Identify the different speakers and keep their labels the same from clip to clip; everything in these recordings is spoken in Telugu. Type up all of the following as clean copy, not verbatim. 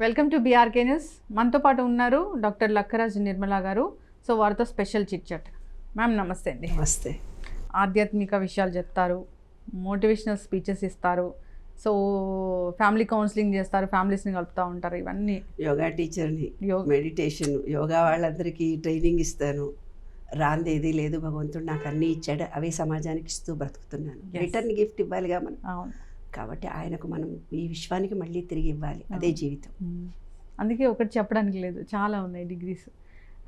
Speaker 1: Welcome to BRK news. మనతో పాటు ఉన్నారు డాక్టర్ లక్కరాజ్ నిర్మలా గారు. సో వారితో స్పెషల్ చిట్ చాట్. మ్యామ్ నమస్తే అండి.
Speaker 2: నమస్తే.
Speaker 1: ఆధ్యాత్మిక విషయాలు చెప్తారు, మోటివేషనల్ స్పీచెస్ ఇస్తారు, సో ఫ్యామిలీ కౌన్సిలింగ్ చేస్తారు, ఫ్యామిలీస్ని కలుపుతూ ఉంటారు. ఇవన్నీ
Speaker 2: యోగా టీచర్ని, మెడిటేషన్, యోగా వాళ్ళందరికీ ట్రైనింగ్ ఇస్తాను. రాందేది లేదు, భగవంతుడు నాకు అన్నీ ఇచ్చాడు, అవే సమాజానికి ఇస్తూ బ్రతుకుతున్నాను. రిటర్న్ గిఫ్ట్ ఇవ్వాలిగా మనం.
Speaker 1: అవును,
Speaker 2: కాబట్టి ఆయనకు మనం ఈ విశ్వానికి మళ్ళీ తిరిగి ఇవ్వాలి, అదే జీవితం.
Speaker 1: అందుకే ఒకటి చెప్పడానికి లేదు, చాలా ఉన్నాయి డిగ్రీస్.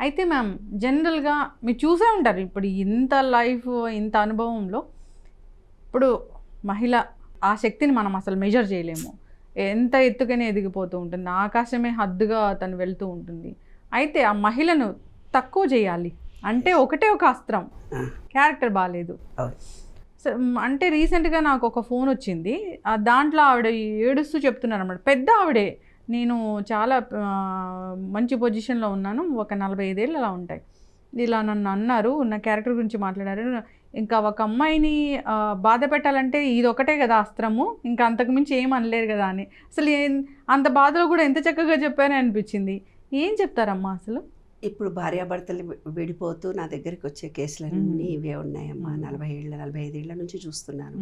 Speaker 1: అయితే మ్యామ్ జనరల్గా మీరు చూసే ఉంటారు, ఇప్పుడు ఇంత లైఫ్ ఇంత అనుభవంలో ఇప్పుడు మహిళ ఆ శక్తిని మనం అసలు మెజర్ చేయలేము. ఎంత ఎత్తుకనే ఎదిగిపోతూ ఉంటుంది, ఆకాశమే హద్దుగా తను వెళ్తూ ఉంటుంది. అయితే ఆ మహిళను తక్కువ చేయాలి అంటే ఒకటే ఒక అస్త్రం, క్యారెక్టర్ బాగాలేదు. అంటే రీసెంట్గా నాకు ఒక ఫోన్ వచ్చింది, దాంట్లో ఆవిడ ఏడుస్తూ చెప్తున్నారు అన్నమాట. పెద్ద ఆవిడే, నేను చాలా మంచి పొజిషన్లో ఉన్నాను, ఒక 45 ఏళ్ళు అలా ఉంటాయి, ఇలా నన్ను అన్నారు, నా క్యారెక్టర్ గురించి మాట్లాడారు. ఇంకా ఒక అమ్మాయిని బాధ పెట్టాలంటే ఇది ఒకటే కదా అస్త్రము, ఇంకా అంతకుమించి ఏం అనలేరు కదా అని. అసలు అంత బాధలో కూడా ఎంత చక్కగా చెప్పారని అనిపించింది. ఏం చెప్తారమ్మా అసలు?
Speaker 2: ఇప్పుడు భార్యాభర్తలు విడిపోతూ నా దగ్గరికి వచ్చే కేసులన్నీ ఇవే ఉన్నాయమ్మా. 45 ఏళ్ల నుంచి చూస్తున్నాను.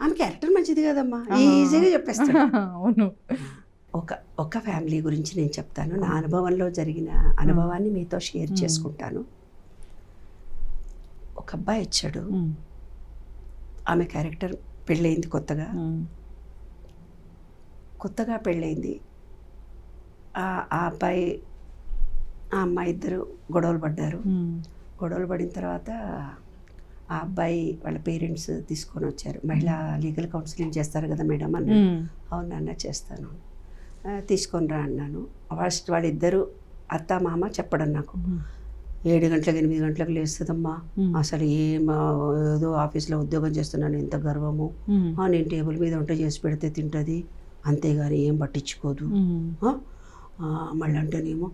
Speaker 2: ఆమె క్యారెక్టర్ మంచిది కదమ్మా, ఈజీగా చెప్పేస్తాను.
Speaker 1: అవును.
Speaker 2: ఒక ఫ్యామిలీ గురించి నేను చెప్తాను, నా అనుభవంలో జరిగిన అనుభవాన్ని మీతో షేర్ చేసుకుంటాను. ఒక అబ్బాయి వచ్చాడు, ఆమె క్యారెక్టర్ పెళ్ళయింది, కొత్తగా పెళ్ళయింది. ఆ అబ్బాయి ఆ అమ్మాయి ఇద్దరు గొడవలు పడిన తర్వాత ఆ అబ్బాయి వాళ్ళ పేరెంట్స్ తీసుకొని వచ్చారు. మహిళా లీగల్ కౌన్సిలింగ్ చేస్తారు కదా మేడం అన్న. అవునన్నా చేస్తాను, తీసుకొని రా అన్నాను. వాళ్ళిద్దరూ అత్త మామ చెప్పడం నాకు, 7 గంటలకు 8 గంటలకు లేస్తుందమ్మా, అసలు ఏదో ఆఫీస్లో ఉద్యోగం చేస్తున్నాను, ఎంత గర్వము, నేను టేబుల్ మీద వంట చేసి పెడితే తింటుంది, అంతేగాని ఏం పట్టించుకోదు. మళ్ళీ అంటేనేమో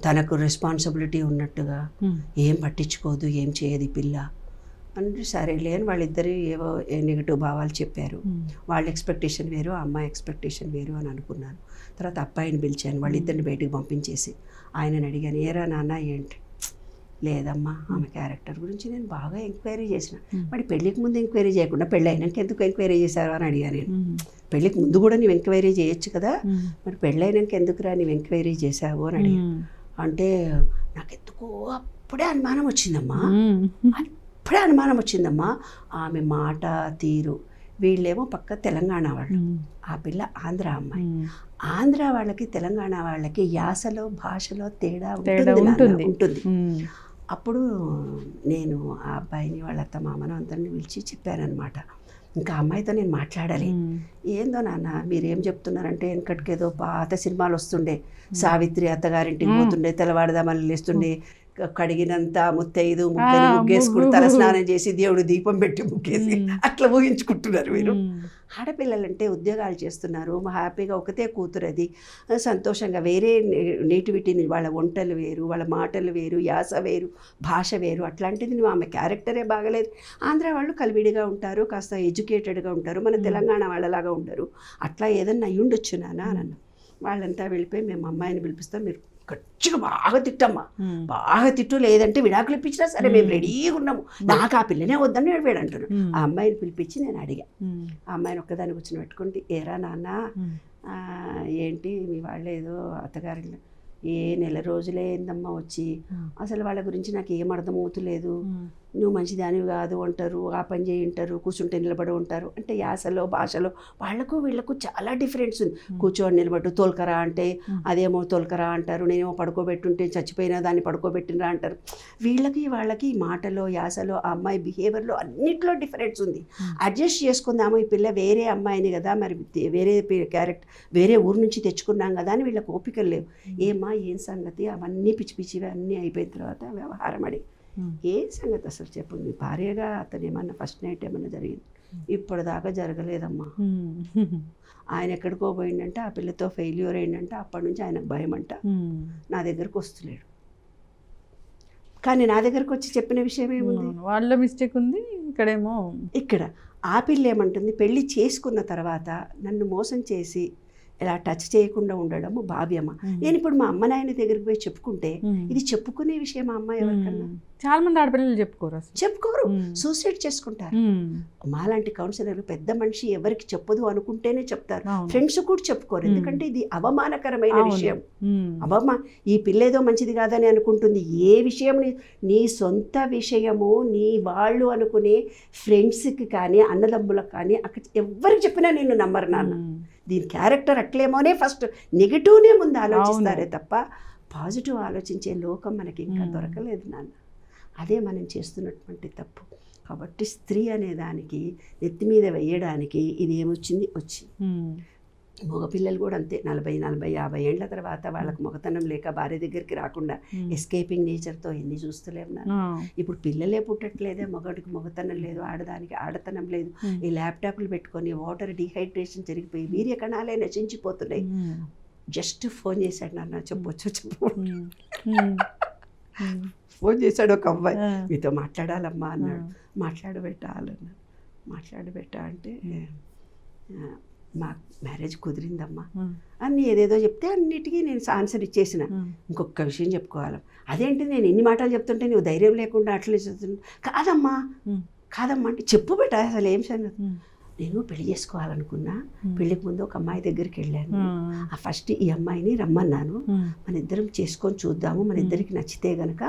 Speaker 2: తనకు రెస్పాన్సిబిలిటీ ఉన్నట్టుగా ఏం పట్టించుకోదు, ఏం చేయదు పిల్ల అంటే, సరేలే అని వాళ్ళిద్దరు ఏవో నెగిటివ్ భావాలు చెప్పారు. వాళ్ళ ఎక్స్పెక్టేషన్ వేరు, ఆ అమ్మాయి ఎక్స్పెక్టేషన్ వేరు అని అనుకున్నాను. తర్వాత అబ్బాయిని పిలిచాను, వాళ్ళిద్దరిని బయటికి పంపించేసి ఆయనని అడిగాను, ఏరా నాన్న ఏంటి? లేదమ్మా, ఆమె క్యారెక్టర్ గురించి నేను బాగా ఎంక్వైరీ చేసిన. మరి పెళ్ళికి ముందు ఎంక్వైరీ చేయకుండా పెళ్ళి అయినాక ఎందుకు ఎంక్వైరీ చేశారు అని అడిగాను నేను. పెళ్ళికి ముందు కూడా నువ్వు ఎంక్వైరీ చేయొచ్చు కదా, మరి పెళ్ళైనాక ఎందుకురా నువ్వు ఎంక్వైరీ చేసావు అని అడిగాను. అంటే నాకు ఎందుకో అప్పుడే అనుమానం వచ్చిందమ్మా, ఆమె మాట తీరు. వీళ్ళేమో పక్క తెలంగాణ వాళ్ళు, ఆ పిల్ల ఆంధ్ర అమ్మాయి. ఆంధ్ర వాళ్ళకి తెలంగాణ వాళ్ళకి యాసలో భాషలో తేడా ఉంటుంది. అప్పుడు నేను ఆ అబ్బాయిని వాళ్ళ అత్త మామను అందరిని పిలిచి చెప్పానమాట, ఇంకా అమ్మాయితో నేను మాట్లాడాలి. ఏందో నాన్న మీరేం చెప్తున్నారంటే, వెనకటికేదో పాత సినిమాలు వస్తుండే, సావిత్రి అత్తగారింటికి పోతుండే, తెల్లవారుదామని లేస్తుండే, కడిగినంత ముత్తైదు ముగ్గేసుకుని తల స్నానం చేసి దేవుడు దీపం పెట్టి ముగ్గేసి అట్లా ఊహించుకుంటున్నారు మీరు. ఆడపిల్లలంటే ఉద్యోగాలు చేస్తున్నారు, హ్యాపీగా ఒకతే కూతురు, అది సంతోషంగా, వేరే నేటివిటీని, వాళ్ళ వంటలు వేరు, వాళ్ళ మాటలు వేరు, యాస వేరు, భాష వేరు. అట్లాంటిది నువ్వు ఆమె క్యారెక్టరే బాగలేదు. ఆంధ్ర వాళ్ళు కలివిడిగా ఉంటారు, కాస్త ఎడ్యుకేటెడ్గా ఉంటారు, మన తెలంగాణ వాళ్ళలాగా ఉండరు, అట్లా ఏదన్నా అయ్యి ఉండొచ్చు నాన్న అని అన్న. వాళ్ళంతా వెళ్ళిపోయి మేము అమ్మాయిని పిలిపిస్తాం, మీరు గట్టిగా బాగా తిట్టమ్మా, బాగా తిట్టు, లేదంటే విడాకులు ఇప్పించినా సరే మేము రెడీగా ఉన్నాము, నాకు ఆ పిల్లనే వద్దని వేడు అంటారు. ఆ అమ్మాయిని పిలిపించి నేను అడిగా, ఆ అమ్మాయిని ఒక్కదాన్ని కూర్చొని పెట్టుకుంటే, ఏరా నాన్న ఏంటి మీ వాళ్ళు ఏదో అత్తగారి నెల రోజులే ఏందమ్మా వచ్చి, అసలు వాళ్ళ గురించి నాకు ఏం అర్థమవుతలేదు, నువ్వు మంచిదానివి కాదు అంటారు, ఆ పని చేయి ఉంటారు, కూర్చుంటే నిలబడి ఉంటారు అంటే, యాసలో భాషలో వాళ్ళకు వీళ్ళకు చాలా డిఫరెన్స్ ఉంది. కూర్చోని నిలబడు తోల్కరా అంటే అదేమో తోల్కరా అంటారు, నేనేమో పడుకోబెట్టుంటే చచ్చిపోయినా దాన్ని పడుకోబెట్టినరా అంటారు. వాళ్ళకి మాటలో యాసలో ఆ అమ్మాయి బిహేవియర్లో అన్నిట్లో డిఫరెన్స్ ఉంది. అడ్జస్ట్ చేసుకుందాము, ఈ పిల్ల వేరే అమ్మాయిని కదా, మరి వేరే క్యారెక్టర్ వేరే ఊరు నుంచి తెచ్చుకున్నాం కదా అని వీళ్ళకి ఓపికలు లేవు. ఏమా ఏం సంగతి, అవన్నీ పిచ్చివి అన్నీ అయిపోయిన తర్వాత వ్యవహారం అడిగి, ఏ సంగతి అసలు చెప్పు, మీ భార్యగా అతను ఏమన్నా ఫస్ట్ నైట్ ఏమన్నా జరిగింది? ఇప్పటిదాకా జరగలేదమ్మా, ఆయన ఎక్కడికో పోయిందంటే, ఆ పిల్లతో ఫెయిల్యూర్ అయిందంటే, అప్పటి నుంచి ఆయనకు భయం అంట, నా దగ్గరకు వస్తలేడు. కానీ నా దగ్గరకు వచ్చి చెప్పిన విషయం ఏముంది,
Speaker 1: వాళ్ళ మిస్టేక్ ఉంది. ఇక్కడ
Speaker 2: ఆ పిల్ల ఏమంటుంది, పెళ్ళి చేసుకున్న తర్వాత నన్ను మోసం చేసి ఇలా టచ్ చేయకుండా ఉండడము భావ్యమా? నేను ఇప్పుడు మా అమ్మ నాయన దగ్గరికి పోయి చెప్పుకుంటే ఇది చెప్పుకునే విషయం మా అమ్మ ఎవరికన్నా?
Speaker 1: చాలా మంది ఆడపిల్లలు చెప్పుకోరు,
Speaker 2: చెప్పుకోరు, సూసైడ్ చేసుకుంటారు. మాలాంటి కౌన్సిలర్ పెద్ద మనిషి ఎవరికి చెప్పదు అనుకుంటేనే చెప్తారు, ఫ్రెండ్స్ కూడా చెప్పుకోరు. ఎందుకంటే ఇది అవమానకరమైన విషయం. ఈ పిల్లేదో మంచిది కాదని అనుకుంటుంది. ఏ విషయం నీ సొంత విషయము నీ వాళ్ళు అనుకునే ఫ్రెండ్స్కి కానీ అన్నదమ్ములకు కానీ అక్కడ ఎవరికి చెప్పినా నేను నమ్మరు నాన్న. దీని క్యారెక్టర్ అట్లేమోనే ఫస్ట్ నెగిటివ్నే ముందు ఆలోచిస్తారే తప్ప పాజిటివ్ ఆలోచించే లోకం మనకి ఇంకా దొరకలేదు నాన్న. అదే మనం చేస్తున్నటువంటి తప్పు. కాబట్టి స్త్రీ అనే దానికి నెత్తి మీద వేయడానికి ఇది ఏమొచ్చింది వచ్చింది. మగపిల్లలు కూడా అంతే, 40, 40, 50 ఏళ్ల తర్వాత వాళ్ళకి మొగతనం లేక భార్య దగ్గరికి రాకుండా ఎస్కేపింగ్ నేచర్తో ఎన్ని చూస్తలేము నాన్న. ఇప్పుడు పిల్లలే పుట్టట్లేదే, మగడికి మొగతనం లేదు, ఆడదానికి ఆడతనం లేదు. ఈ ల్యాప్టాప్లు పెట్టుకొని వాటర్ డీహైడ్రేషన్ జరిగిపోయి వీర్య కణాలే నశించిపోతున్నాయి. జస్ట్ ఫోన్ చేశాడు నాన్న, చెప్పొచ్చు ఫోన్ చేశాడు ఒక అబ్బాయి, మీతో మాట్లాడాలమ్మా అన్నాడు. మాట్లాడబెట్టాలన్నా, మాట్లాడబెట్టా అంటే మా మ్యారేజ్ కుదిరిందమ్మా అని ఏదేదో చెప్తే అన్నిటికీ నేను ఆన్సర్ ఇచ్చేసిన. ఇంకొక విషయం చెప్పుకోవాలి, అదేంటి నేను ఇన్ని మాటలు చెప్తుంటే నువ్వు ధైర్యం లేకుండా అట్లా చెప్తున్నా. కాదమ్మా అంటే చెప్పు బెట్ట అసలు ఏం సంగతి. నేను పెళ్లి చేసుకోవాలనుకున్నా, పెళ్లికి ముందు ఒక అమ్మాయి దగ్గరికి వెళ్ళాను. ఫస్ట్ ఈ అమ్మాయిని రమ్మన్నాను, మన ఇద్దరం చేసుకొని చూద్దాము, మన ఇద్దరికి నచ్చితే గనక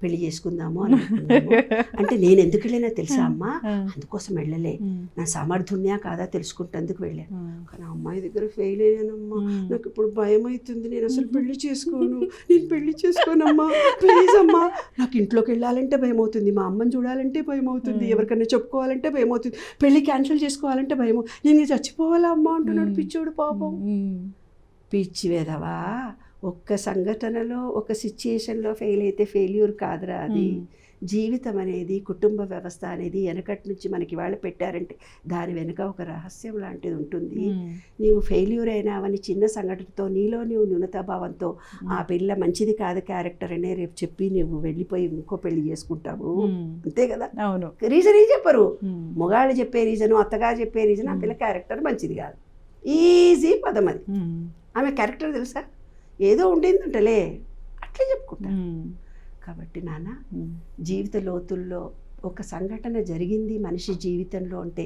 Speaker 2: పెళ్లి చేసుకుందాము అని అనుకున్నాము. అంటే నేను ఎందుకు వెళ్ళినా తెలుసా అమ్మా, అందుకోసం వెళ్ళలే, నా సామర్థ్యా కాదా తెలుసుకుంటేందుకు వెళ్ళాను. కానీ అమ్మాయి దగ్గర ఫెయిల్ అయ్యానమ్మా, నాకు ఇప్పుడు భయం అవుతుంది, నేను అసలు పెళ్లి చేసుకోను, నేను పెళ్లి చేసుకోనమ్మా, ప్లీజ్ అమ్మా. నాకు ఇంట్లోకి వెళ్ళాలంటే భయం అవుతుంది, మా అమ్మని చూడాలంటే భయం అవుతుంది, ఎవరికైనా చెప్పుకోవాలంటే భయం అవుతుంది, పెళ్లి క్యాన్సిల్ చేసుకోవాలంటే భయము, నేను చచ్చిపోవాలా అమ్మా అంటున్నాడు పిచ్చోడు పాపం. పిచ్చి వేదవా, ఒక్క సంఘటనలో ఒక సిచ్యుయేషన్లో ఫెయిల్ అయితే ఫెయిల్యూర్ కాదురా అది. జీవితం అనేది, కుటుంబ వ్యవస్థ అనేది వెనకటి నుంచి మనకి వాళ్ళు పెట్టారంటే దాని వెనుక ఒక రహస్యం లాంటిది ఉంటుంది. నీవు ఫెయిల్యూర్ అయినావని చిన్న సంఘటనతో నీలో నీవు న్యూనతాభావంతో ఆ పిల్ల మంచిది కాదు క్యారెక్టర్ అనే రేపు చెప్పి నువ్వు వెళ్ళిపోయి ఇంకో పెళ్లి చేసుకుంటావు, అంతే కదా. అవును, రీజన్ ఏం చెప్పరు, మొగాళ్ళు చెప్పే రీజను, అత్తగారు చెప్పే రీజన్, ఆ పిల్ల క్యారెక్టర్ మంచిది కాదు, ఈజీ పదం అది. ఆమె క్యారెక్టర్ తెలుసా, ఏదో ఉండిందంటలే అట్లా చెప్పుకుంటా. కాబట్టి నాన్న, జీవిత లోతుల్లో ఒక సంఘటన జరిగింది మనిషి జీవితంలో అంటే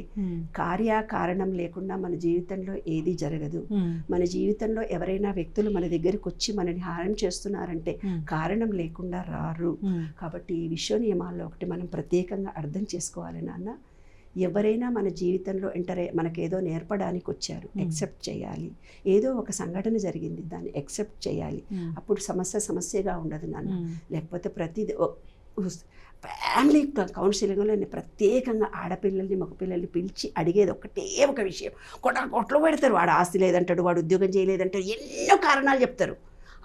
Speaker 2: కార్యకారణం లేకుండా మన జీవితంలో ఏది జరగదు. మన జీవితంలో ఎవరైనా వ్యక్తులు మన దగ్గరికి వచ్చి మనని హారం చేస్తున్నారంటే కారణం లేకుండా రారు. కాబట్టి ఈ విశ్వ నియమాల్లో ఒకటి మనం ప్రత్యేకంగా అర్థం చేసుకోవాలి నాన్న. ఎవరైనా మన జీవితంలో మనకేదో నేర్పడానికి వచ్చారు, యాక్సెప్ట్ చేయాలి. ఏదో ఒక సంఘటన జరిగింది, దాన్ని యాక్సెప్ట్ చేయాలి. అప్పుడు సమస్యగా ఉండదు నాన్న. లేకపోతే ప్రతిదీ ఫ్యామిలీ కౌన్సిలింగ్లో ప్రత్యేకంగా ఆడపిల్లల్ని మగపిల్లల్ని పిలిచి అడిగేది ఒకటే ఒక విషయం. కొట్లు పెడతారు, వాడు ఆస్తి లేదంటాడు, వాడు ఉద్యోగం చేయలేదంటాడు, ఎన్నో కారణాలు చెప్తారు.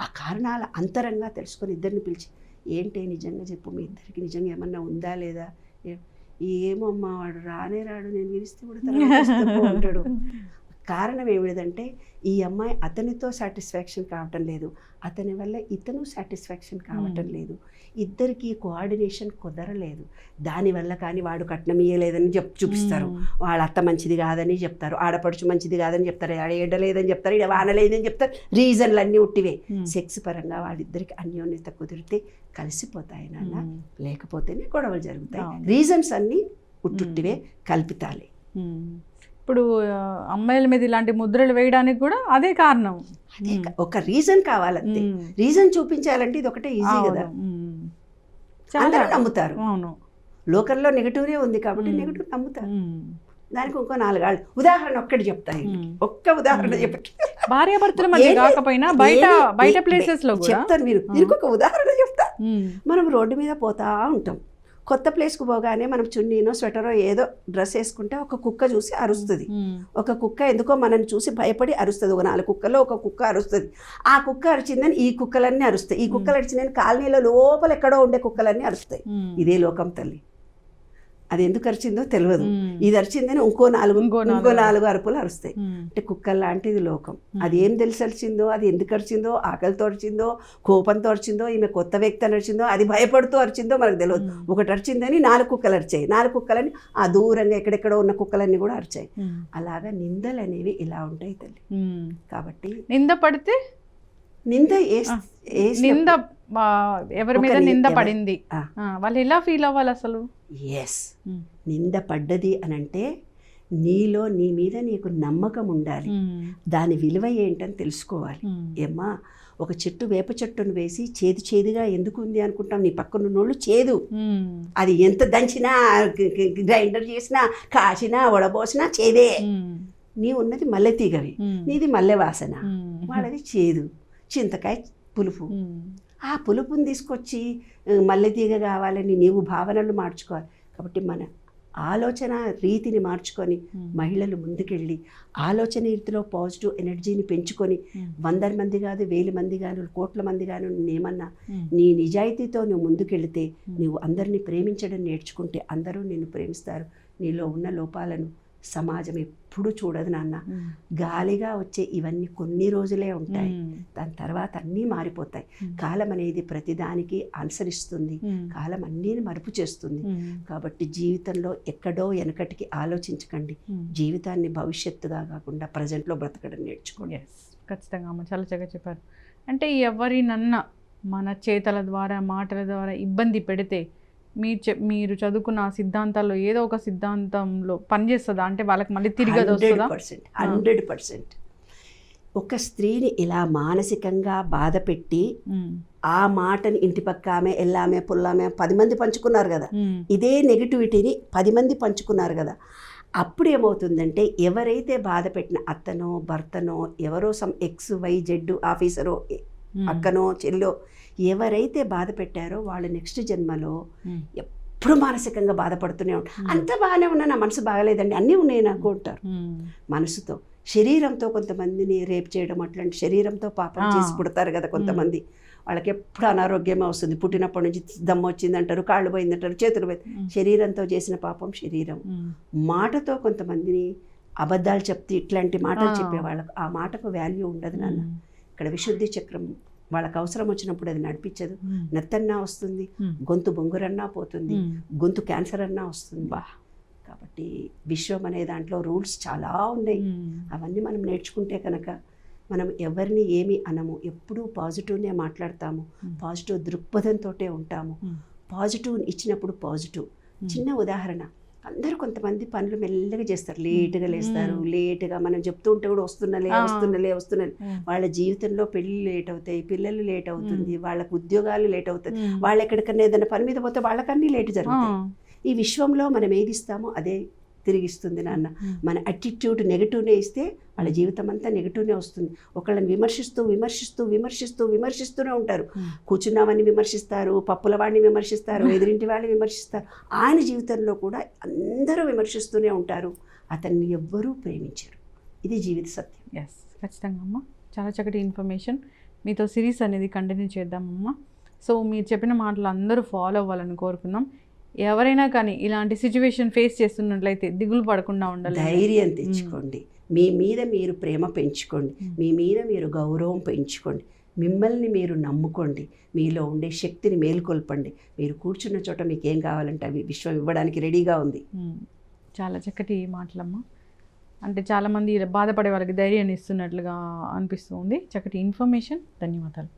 Speaker 2: ఆ కారణాల అంతరంగా తెలుసుకొని ఇద్దరిని పిలిచి, ఏంటి నిజంగా చెప్పు, మీ ఇద్దరికి నిజంగా ఏమన్నా ఉందా లేదా? ఏమమ్మా వాడు రానే రాడు, నేను పిలిస్తే కూడా తర్వాత ఉంటాడు. కారణం ఏమిటంటే ఈ అమ్మాయి అతనితో సాటిస్ఫాక్షన్ కావటం లేదు, అతని వల్ల ఇతను సాటిస్ఫాక్షన్ కావటం లేదు, ఇద్దరికి కోఆర్డినేషన్ కుదరలేదు. దానివల్ల కానీ వాడు కట్నం ఇయ్యలేదని చూపిస్తారు, వాళ్ళ అత్త మంచిది కాదని చెప్తారు, ఆడపడుచు మంచిది కాదని చెప్తారు, ఏడలేదని చెప్తారు, ఇక్కడ వానలేదని చెప్తారు. రీజన్లు అన్నీ ఉట్టివే. సెక్స్ పరంగా వాళ్ళిద్దరికి అన్యోన్యత కుదిరితే కలిసిపోతాయి నాన్న, లేకపోతేనే గొడవలు జరుగుతాయి. రీజన్స్ అన్నీ ఉట్టుట్టివే, కల్పితాలే.
Speaker 1: ఇప్పుడు అమ్మాయిల మీద ఇలాంటి ముద్రలు వేయడానికి కూడా అదే కారణం.
Speaker 2: అదే ఒక రీజన్ కావాలంతే. రీజన్ చూపించాలంటే ఇది ఒకటే ఈజీ కదా, అందరూ నమ్ముతారు. అవును, లోకల్లో నెగిటివ్నే ఉంది కాబట్టి నెగిటివ్ నమ్ముతారు. దానికి ఇంకో 4 ఆళ్ళు ఉదాహరణ ఒక్కటి చెప్తాయి. ఒక్క ఉదాహరణ చెప్పి
Speaker 1: భార్యాభర్తల మధ్య కాకపోయినా బయట ప్లేసెస్ లో
Speaker 2: చెప్తాను. మీరు ఇంకొక ఉదాహరణ చెప్తా. మనం రోడ్డు మీద పోతా ఉంటాం, కొత్త ప్లేస్కి పోగానే మనం చున్నీనో స్వెటరో ఏదో డ్రెస్ వేసుకుంటే ఒక కుక్క చూసి అరుస్తుంది. ఒక కుక్క ఎందుకో మనల్ని చూసి భయపడి అరుస్తుంది. ఒక 4 కుక్కల్లో ఒక కుక్క అరుస్తుంది. ఆ కుక్క అరిచిందని ఈ కుక్కలన్నీ అరుస్తాయి, ఈ కుక్కలు అరిచిందని కాలనీలో లోపల ఎక్కడో ఉండే కుక్కలన్నీ అరుస్తాయి. ఇదే లోకం తల్లి. అది ఎందుకు అరిచిందో తెలియదు, ఇది అరిచిందని ఇంకో నాలుగు అరుపులు అరుస్తాయి. అంటే కుక్కలు లాంటిది లోకం. అది ఏం తెలిసి అరిచిందో, అది ఎందుకు అరిచిందో, ఆకలితో అరిచిందో, కోపంతో అరిచిందో, ఈమె కొత్త వ్యక్తి అని అరిచిందో, అది భయపడుతూ అరిచిందో మనకు తెలియదు. ఒకటి అరిచిందని 4 కుక్కలు అరిచాయి, 4 కుక్కలని ఆ దూరంగా ఎక్కడెక్కడో ఉన్న కుక్కలన్నీ కూడా అరిచాయి. అలాగా నిందలు అనేవి ఇలా ఉంటాయి తల్లి. కాబట్టి
Speaker 1: నింద పడితే నింద ఎవరి మీద నింద పడింది వాళ్ళు ఎలా ఫీల్ అవ్వాలి అసలు?
Speaker 2: ఎస్, నింద పడ్డది అని అంటే నీలో నీ మీద నీకు నమ్మకం ఉండాలి, దాని విలువ ఏంటని తెలుసుకోవాలి. ఏమ్మా, ఒక చెట్టు వేప చెట్టును వేసి చేదుగా ఎందుకు ఉంది అనుకుంటాం, నీ పక్కన ఉన్నోళ్ళు చేదు, అది ఎంత దంచినా గ్రైండర్ చేసినా కాసినా వడబోసినా చేదే. నీ ఉన్నది మల్లె తీగవి, నీది మల్లె వాసన, వాళ్ళది చేదు, చింతకాయ పులుపు. ఆ పులుపుని తీసుకొచ్చి మల్లె తీగ కావాలని నీవు భావనలు మార్చుకోవాలి. కాబట్టి మన ఆలోచన రీతిని మార్చుకొని మహిళలు ముందుకెళ్ళి ఆలోచన రీతిలో పాజిటివ్ ఎనర్జీని పెంచుకొని 100 మంది కాదు, 1000 మంది కాను, కోట్ల మంది కాను, నేమన్నా నీ నిజాయితీతో నువ్వు ముందుకెళ్తే, నువ్వు అందరినీ ప్రేమించడం నేర్చుకుంటే అందరూ నిన్ను ప్రేమిస్తారు. నీలో ఉన్న లోపాలను సమాజం ఎప్పుడు చూడదు నాన్న. గాలిగా వచ్చే ఇవన్నీ కొన్ని రోజులే ఉంటాయి, దాని తర్వాత అన్నీ మారిపోతాయి. కాలం అనేది ప్రతిదానికి అనుసరిస్తుంది, కాలం అన్నీని మరుపు చేస్తుంది. కాబట్టి జీవితంలో ఎక్కడో వెనకటికి ఆలోచించకండి, జీవితాన్ని భవిష్యత్తుగా కాకుండా ప్రజెంట్లో బ్రతకడం నేర్చుకోండి.
Speaker 1: ఖచ్చితంగా అమ్మ, చాలా చక్కగా చెప్పారు. అంటే ఎవరినన్నా మన చేతల ద్వారా మాటల ద్వారా ఇబ్బంది పెడితే మీరు చదువుకున్న సిద్ధాంతాల్లో ఏదో ఒక సిద్ధాంతంలో పనిచేస్తుందా? అంటే వాళ్ళకి మళ్ళీ తిరిగి
Speaker 2: 100% ఒక స్త్రీని ఇలా మానసికంగా బాధ పెట్టి ఆ మాటని ఇంటి పక్క ఆమె ఎల్లామె పుల్లామె 10 మంది పంచుకున్నారు కదా, ఇదే నెగిటివిటీని 10 మంది పంచుకున్నారు కదా. అప్పుడు ఏమవుతుందంటే, ఎవరైతే బాధ పెట్టిన అత్తనో భర్తనో ఎవరో XYZ ఆఫీసరో అక్కనో చెల్లో ఎవరైతే బాధ పెట్టారో వాళ్ళు నెక్స్ట్ జన్మలో ఎప్పుడు మానసికంగా బాధపడుతూనే ఉంటారు. అంత బాగానే ఉన్నా నా మనసు బాగలేదండి, అన్నీ ఉన్నాయి నాకు అంటారు. మనసుతో, శరీరంతో కొంతమందిని రేప్ చేయడం, అట్లాంటి శరీరంతో పాపం చేసి పుడతారు కదా కొంతమంది. వాళ్ళకి ఎప్పుడు అనారోగ్యమే వస్తుంది, పుట్టినప్పటి నుంచి దమ్ము వచ్చిందంటారు, కాళ్ళు పోయిందంటారు, చేతులు పోయింది. శరీరంతో చేసిన పాపం శరీరం. మాటతో కొంతమందిని అబద్ధాలు చెప్తే, ఇట్లాంటి మాటలు చెప్పే వాళ్ళకు ఆ మాటకు వాల్యూ ఉండదు నాన్న. ఇక్కడ విశుద్ధి చక్రం వాళ్ళకి అవసరం వచ్చినప్పుడు అది నడిపించదు. నెత్తన్నా వస్తుంది, గొంతు బొంగురన్నా పోతుంది, గొంతు క్యాన్సర్ అన్నా వస్తుంది. కాబట్టి విశ్వం అనే దాంట్లో రూల్స్ చాలా ఉన్నాయి. అవన్నీ మనం నేర్చుకుంటే కనుక మనం ఎవరిని ఏమి అనము, ఎప్పుడూ పాజిటివ్నే మాట్లాడతాము, పాజిటివ్ దృక్పథంతో ఉంటాము. పాజిటివ్ ఇచ్చినప్పుడు పాజిటివ్. చిన్న ఉదాహరణ, అందరూ కొంతమంది పనులు మెల్లగా చేస్తారు, లేటుగా లేస్తారు, లేటుగా మనం చెప్తూ ఉంటే కూడా వస్తున్నలే. వాళ్ళ జీవితంలో పెళ్ళి లేట్ అవుతాయి, పిల్లలు లేట్ అవుతుంది, వాళ్ళకు ఉద్యోగాలు లేట్ అవుతుంది, వాళ్ళు ఎక్కడికన్నా ఏదైనా పని మీద పోతే వాళ్ళకన్నీ లేట్ జరుగుతాయి. ఈ విశ్వంలో మనం ఏది ఇస్తామో అదే తిరిగిస్తుంది నాన్న. మన అటిట్యూడ్ నెగిటివ్నే ఇస్తే వాళ్ళ జీవితం అంతా నెగిటివ్నే వస్తుంది. ఒకళ్ళని విమర్శిస్తూనే ఉంటారు. కూర్చున్నామని విమర్శిస్తారు, పప్పుల వాడిని విమర్శిస్తారు, ఎదురింటి వాళ్ళని విమర్శిస్తారు. ఆయన జీవితంలో కూడా అందరూ విమర్శిస్తూనే ఉంటారు, అతన్ని ఎవ్వరూ ప్రేమించరు. ఇది జీవిత సత్యం.
Speaker 1: ఎస్, ఖచ్చితంగా అమ్మ, చాలా చక్కటి ఇన్ఫర్మేషన్. మీతో సిరీస్ అనేది కంటిన్యూ చేద్దామమ్మా. సో మీరు చెప్పిన మాటలు అందరూ ఫాలో అవ్వాలని కోరుకున్నాం. ఎవరైనా కానీ ఇలాంటి సిచ్యువేషన్ ఫేస్ చేస్తున్నట్లయితే దిగులు పడకుండా ఉండాలి,
Speaker 2: ధైర్యం తెచ్చుకోండి, మీ మీద మీరు ప్రేమ పెంచుకోండి, మీ మీద మీరు గౌరవం పెంచుకోండి, మిమ్మల్ని మీరు నమ్ముకోండి, మీలో ఉండే శక్తిని మేలుకొల్పండి. మీరు కూర్చున్న చోట మీకు ఏం కావాలంటే అవి విశ్వం ఇవ్వడానికి రెడీగా ఉంది.
Speaker 1: చాలా చక్కటి మాటలమ్మా. అంటే చాలామంది బాధపడే వాళ్ళకి ధైర్యాన్ని ఇస్తున్నట్లుగా అనిపిస్తుంది. చక్కటి ఇన్ఫర్మేషన్. ధన్యవాదాలు.